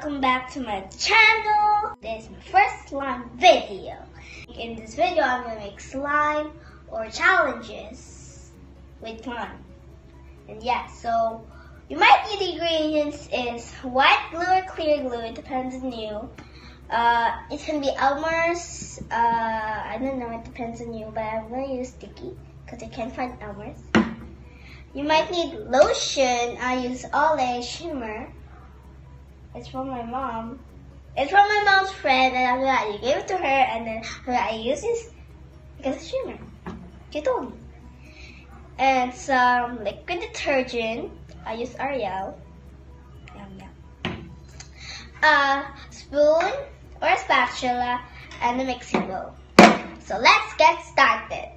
welcome back to my channel. This is my first slime video. In this video, I'm going to make slime or challenges with slime. And yeah, so you might need the ingredients is white glue or clear glue, it depends on you. It can be Elmer's, I don't know, it depends on you, but I'm going to use sticky because I can't find Elmer's. You might need lotion. I use Olay Shimmer. It's from my mom. It's from my mom's friend, and after that, you gave it to her, and then after that, I use this because it's shimmer. She told me. And some liquid detergent. I use Ariel. A spoon or a spatula, and a mixing bowl. So let's get started.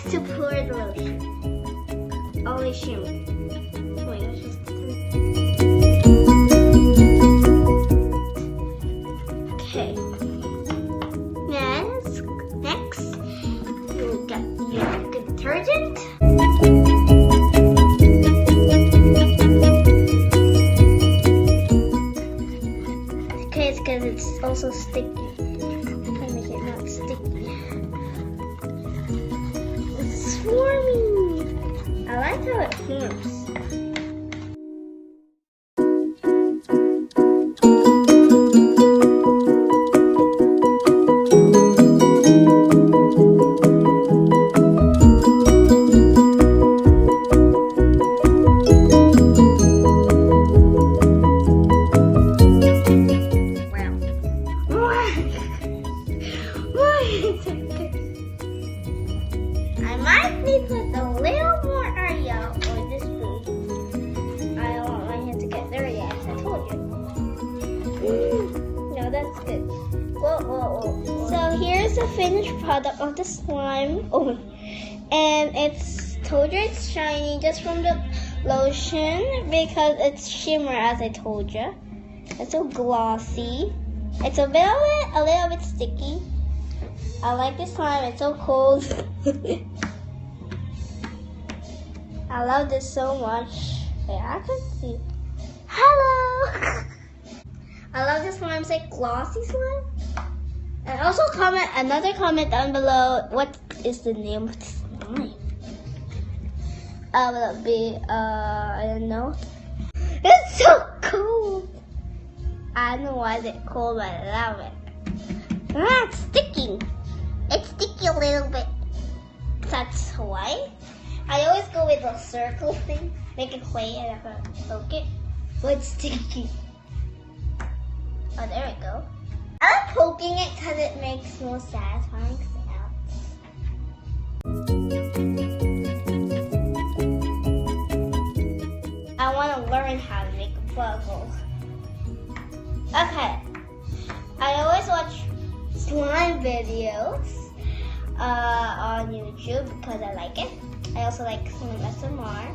To pour the lotion. Only shimmer. Okay. Next, you'll get your detergent. Okay, it's because it's also sticky. I make it not sticky. Forming. I like how it forms. I might need to put a little more Ariel or this spoon. I don't want my hand to get dirty, as I told you. No, that's good. Whoa. So here's the finished product of the slime. Oh, and it's told you it's shiny just from the lotion because it's shimmer, as I told you. It's so glossy. It's a little bit sticky. I like this slime. It's so cold. I love this so much. Wait, I can see. Hello! I love this slime. It's like glossy slime. And also another comment down below. What is the name of the slime? Will it be, I don't know. It's so cold. I don't know why it's cold, but I love it. It's sticking. It's sticky a little bit. That's why. I always go with a circle thing. Make it clay and I poke it. But it's sticky. Oh, there we go. I like poking it because it makes more satisfying sounds. I want to learn how to make a bubble. Okay. I always watch slime videos on YouTube because I like it. I also like slime SMR.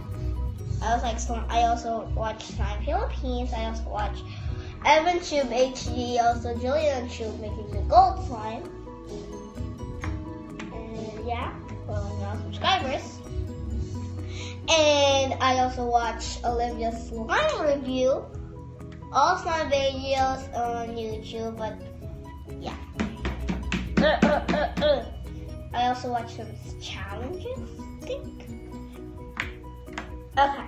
I also watch Slime Philippines. I also watch Evan Tube HD. Also Julian Tube making the gold slime. And yeah, well, now subscribers. And I also watch Olivia's slime review. All slime videos on YouTube, but yeah. I also watch some challenges, I think. Okay.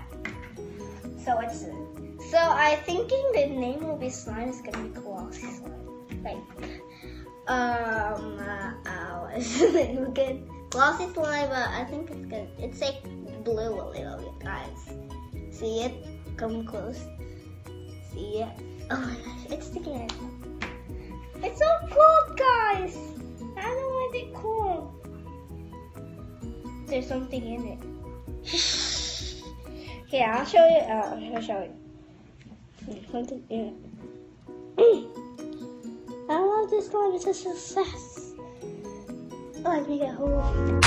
So I thinking the name will be slime is gonna be glossy slime. Like what's the name again? Glossy slime, but I think it's good. It's like blue a little bit, guys. See it? Come close. See it? Oh my gosh, it's sticking out. It's so cold, guys. I don't know why it's cold. There's something in it. Here, I'll show you. I'll show you. Something in it. I love this slime. It's a success. Oh, let me get hold of it.